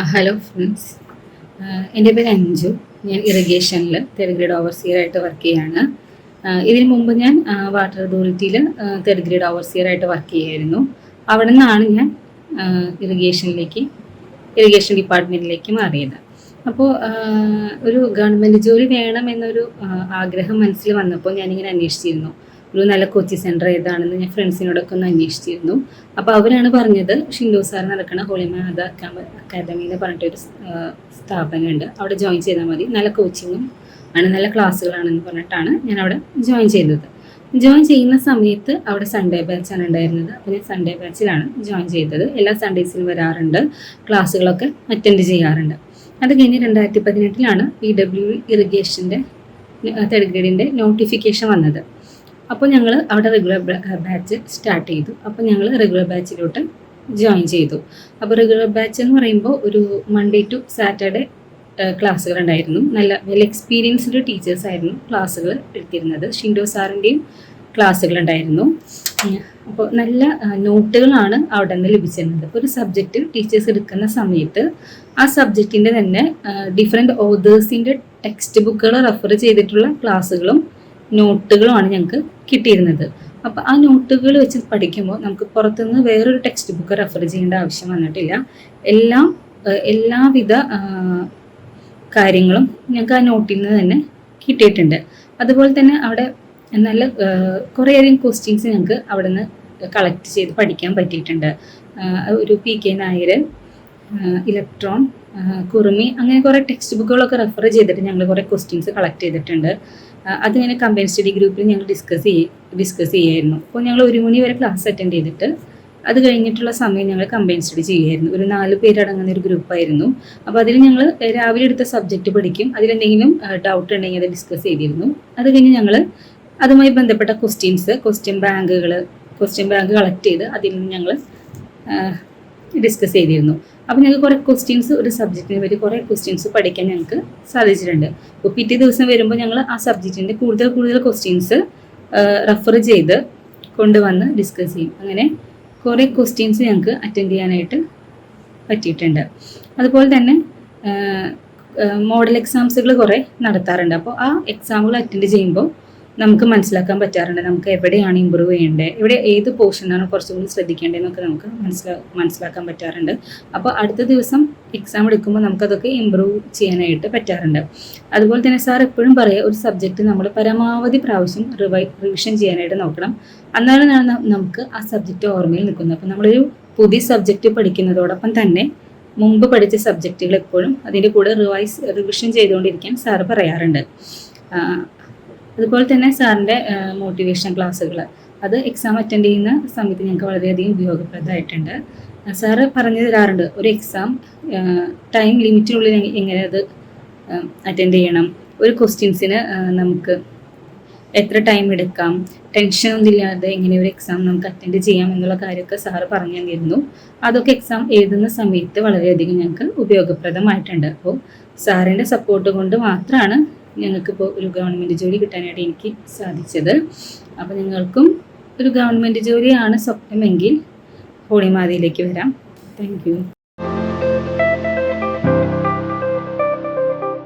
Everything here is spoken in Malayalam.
ഹലോ ഫ്രണ്ട്സ്, എൻ്റെ പേര് അഞ്ജു. ഞാൻ ഇറിഗേഷനിൽ തേർഡ് ഗ്രേഡ് ഓവർസിയർ ആയിട്ട് വർക്ക് ചെയ്യാണ്. ഇതിനു മുമ്പ് ഞാൻ വാട്ടർ അതോറിറ്റിയിൽ തേർഡ് ഗ്രേഡ് ഓവർസിയർ ആയിട്ട് വർക്ക് ചെയ്യുമായിരുന്നു. അവിടെ നിന്നാണ് ഞാൻ ഇറിഗേഷൻ ഡിപ്പാർട്ട്മെൻറ്റിലേക്ക് മാറിയത്. അപ്പോൾ ഒരു ഗവൺമെൻറ് ജോലി വേണമെന്നൊരു ആഗ്രഹം മനസ്സിൽ വന്നപ്പോൾ ഞാനിങ്ങനെ അന്വേഷിച്ചിരുന്നു, ഒരു നല്ല കോച്ചിങ് സെൻറ്റർ ഏതാണെന്ന് ഞാൻ ഫ്രണ്ട്സിനോടൊക്കെ ഒന്ന് അന്വേഷിച്ചിരുന്നു. അപ്പോൾ അവരാണ് പറഞ്ഞത് ഷിൻഡോ സാർ നടക്കുന്ന ഹോളി മാത അക്കാദമി എന്ന് പറഞ്ഞിട്ടൊരു സ്ഥാപനമുണ്ട്, അവിടെ ജോയിൻ ചെയ്താൽ മതി, നല്ല കോച്ചിങ്ങും ആണ്, നല്ല ക്ലാസ്സുകളാണെന്ന് പറഞ്ഞിട്ടാണ് ഞാൻ അവിടെ ജോയിൻ ചെയ്തത്. ജോയിൻ ചെയ്യുന്ന സമയത്ത് അവിടെ സൺഡേ ബാച്ചാണ് ഉണ്ടായിരുന്നത്. അപ്പോൾ ഞാൻ സൺഡേ ബാച്ചിലാണ് ജോയിൻ ചെയ്തത്. എല്ലാ സൺഡേസിലും വരാറുണ്ട്, ക്ലാസ്സുകളൊക്കെ അറ്റൻഡ് ചെയ്യാറുണ്ട്. അത് കഴിഞ്ഞ് 2018 PW ഇറിഗേഷൻ്റെ തേർഡ് ഗ്രേഡിൻ്റെ നോട്ടിഫിക്കേഷൻ വന്നത്. അപ്പോൾ ഞങ്ങൾ അവിടെ റെഗുലർ ബാച്ച് സ്റ്റാർട്ട് ചെയ്തു. അപ്പോൾ ഞങ്ങൾ റെഗുലർ ബാച്ചിലോട്ട് ജോയിൻ ചെയ്തു. അപ്പോൾ റെഗുലർ ബാച്ച് എന്ന് പറയുമ്പോൾ ഒരു മൺഡേ ടു സാറ്റർഡേ ക്ലാസ്സുകൾ ഉണ്ടായിരുന്നു. നല്ല വെൽ എക്സ്പീരിയൻസ്ഡ് ടീച്ചേഴ്സായിരുന്നു ക്ലാസ്സുകൾ എടുത്തിരുന്നത്. ഷിൻഡോ സാറിൻ്റെയും ക്ലാസ്സുകൾ ഉണ്ടായിരുന്നു. അപ്പോൾ നല്ല നോട്ടുകളാണ് അവിടെ നിന്ന് ലഭിച്ചിരുന്നത്. ഒരു സബ്ജക്റ്റ് ടീച്ചേഴ്സ് എടുക്കുന്ന സമയത്ത് ആ സബ്ജക്റ്റിൻ്റെ തന്നെ ഡിഫറെൻറ്റ് ഓതേഴ്സിൻ്റെ ടെക്സ്റ്റ് ബുക്കുകൾ റെഫർ ചെയ്തിട്ടുള്ള ക്ലാസ്സുകളും നോട്ടുകളുമാണ് ഞങ്ങൾക്ക് കിട്ടിയിരുന്നത്. അപ്പോൾ ആ നോട്ടുകൾ വെച്ച് പഠിക്കുമ്പോൾ നമുക്ക് പുറത്തുനിന്ന് വേറൊരു ടെക്സ്റ്റ് ബുക്ക് റെഫർ ചെയ്യേണ്ട ആവശ്യം വന്നിട്ടില്ല. എല്ലാവിധ കാര്യങ്ങളും ഞങ്ങൾക്ക് ആ നോട്ടിൽ നിന്ന് തന്നെ കിട്ടിയിട്ടുണ്ട്. അതുപോലെ തന്നെ അവിടെ നല്ല കുറേയധികം ക്വസ്റ്റ്യൻസ് ഞങ്ങൾക്ക് അവിടെ നിന്ന് കളക്ട് ചെയ്ത് പഠിക്കാൻ പറ്റിയിട്ടുണ്ട്. ഒരു PK നായർ, ഇലക്ട്രോൺ, കുറുമി, അങ്ങനെ കുറേ ടെക്സ്റ്റ് ബുക്കുകളൊക്കെ റെഫർ ചെയ്തിട്ട് ഞങ്ങൾ കുറേ ക്വസ്റ്റ്യൻസ് കളക്ട് ചെയ്തിട്ടുണ്ട്. അതിങ്ങനെ കമ്പൈൻ സ്റ്റഡി ഗ്രൂപ്പിൽ ഞങ്ങൾ ഡിസ്കസ് ചെയ്യായിരുന്നു. അപ്പോൾ ഞങ്ങൾ 1 മണി വരെ ക്ലാസ് അറ്റൻഡ് ചെയ്തിട്ട് അത് കഴിഞ്ഞിട്ടുള്ള സമയം ഞങ്ങൾ കമ്പൈൻ സ്റ്റഡി ചെയ്യുമായിരുന്നു. ഒരു 4 പേരടങ്ങുന്ന ഒരു ഗ്രൂപ്പായിരുന്നു. അപ്പോൾ അതിൽ ഞങ്ങൾ രാവിലെ എടുത്ത സബ്ജക്റ്റ് പഠിക്കും, അതിലെന്തെങ്കിലും ഡൗട്ട് ഉണ്ടെങ്കിൽ അത് ഡിസ്കസ് ചെയ്തിരുന്നു. അത് കഴിഞ്ഞ് ഞങ്ങൾ അതുമായി ബന്ധപ്പെട്ട ക്വസ്റ്റ്യൻ ബാങ്ക് കളക്ട് ചെയ്ത് അതിൽ നിന്ന് ഞങ്ങൾ ഡിസ്കസ് ചെയ്തിരുന്നു. അപ്പോൾ ഞങ്ങൾക്ക് കുറേ ക്വസ്റ്റ്യൻസ്, ഒരു സബ്ജക്റ്റിനെ പറ്റി കുറേ ക്വസ്റ്റ്യൻസ് പഠിക്കാൻ ഞങ്ങൾക്ക് സാധിച്ചിട്ടുണ്ട്. അപ്പോൾ പിറ്റേ ദിവസം വരുമ്പോൾ ഞങ്ങൾ ആ സബ്ജക്റ്റിൻ്റെ കൂടുതൽ ക്വസ്റ്റ്യൻസ് റെഫർ ചെയ്ത് കൊണ്ടുവന്ന് ഡിസ്കസ് ചെയ്യും. അങ്ങനെ കുറേ ക്വസ്റ്റ്യൻസ് ഞങ്ങൾക്ക് അറ്റൻഡ് ചെയ്യാനായിട്ട് പറ്റിയിട്ടുണ്ട്. അതുപോലെ തന്നെ മോഡൽ എക്സാംസുകൾ കുറേ നടത്താറുണ്ട്. അപ്പോൾ ആ എക്സാമുകൾ അറ്റൻഡ് ചെയ്യുമ്പോൾ നമുക്ക് മനസ്സിലാക്കാൻ പറ്റാറുണ്ട് നമുക്ക് എവിടെയാണ് ഇമ്പ്രൂവ് ചെയ്യേണ്ടത്, ഏത് പോർഷനാണ് കുറച്ചും കൂടി ശ്രദ്ധിക്കേണ്ടതെന്നൊക്കെ നമുക്ക് മനസ്സിലാക്കാൻ പറ്റാറുണ്ട്. അപ്പോൾ അടുത്ത ദിവസം എക്സാം എടുക്കുമ്പോൾ നമുക്കതൊക്കെ ഇമ്പ്രൂവ് ചെയ്യാനായിട്ട് പറ്റാറുണ്ട്. അതുപോലെ തന്നെ സാർ എപ്പോഴും പറയുക, ഒരു സബ്ജക്റ്റ് നമ്മൾ പരമാവധി പ്രാവശ്യം റിവിഷൻ ചെയ്യാനായിട്ട് നോക്കണം. അന്നാലാണ് നമുക്ക് ആ സബ്ജക്റ്റ് ഓർമ്മയിൽ നിൽക്കുന്നത്. അപ്പോൾ നമ്മളൊരു പുതിയ സബ്ജക്റ്റ് പഠിക്കുന്നതോടൊപ്പം തന്നെ മുമ്പ് പഠിച്ച സബ്ജക്റ്റുകൾ എപ്പോഴും അതിൻ്റെ കൂടെ റിവിഷൻ ചെയ്തുകൊണ്ടിരിക്കാൻ സാറ് പറയാറുണ്ട്. അതുപോലെ തന്നെ സാറിൻ്റെ മോട്ടിവേഷൻ ക്ലാസ്സുകൾ, അത് എക്സാം അറ്റൻഡ് ചെയ്യുന്ന സമയത്ത് ഞങ്ങൾക്ക് വളരെയധികം ഉപയോഗപ്രദമായിട്ടുണ്ട്. സാറ് പറഞ്ഞു തരാറുണ്ട്, ഒരു എക്സാം ടൈം ലിമിറ്റിനുള്ളിൽ എങ്ങനെ അത് അറ്റൻഡ് ചെയ്യണം, ഒരു ക്വസ്റ്റ്യൻസിന് നമുക്ക് എത്ര ടൈം എടുക്കാം, ടെൻഷനൊന്നും ഇല്ലാതെ എങ്ങനെ ഒരു എക്സാം നമുക്ക് അറ്റൻഡ് ചെയ്യാം എന്നുള്ള കാര്യമൊക്കെ സാറ് പറഞ്ഞു തന്നിരുന്നു. അതൊക്കെ എക്സാം എഴുതുന്ന സമയത്ത് വളരെയധികം ഞങ്ങൾക്ക് ഉപയോഗപ്രദമായിട്ടുണ്ട്. അപ്പോൾ സാറിൻ്റെ സപ്പോർട്ട് കൊണ്ട് മാത്രമാണ് ഞങ്ങൾക്കിപ്പോൾ ഒരു ഗവൺമെൻറ് ജോലി കിട്ടാനായിട്ട് എനിക്ക് സാധിച്ചത്. അപ്പോൾ നിങ്ങൾക്കും ഒരു ഗവൺമെൻറ് ജോലിയാണ് സ്വപ്നമെങ്കിൽ ഹോളിമാതയിലേക്ക് വരാം. Thank you.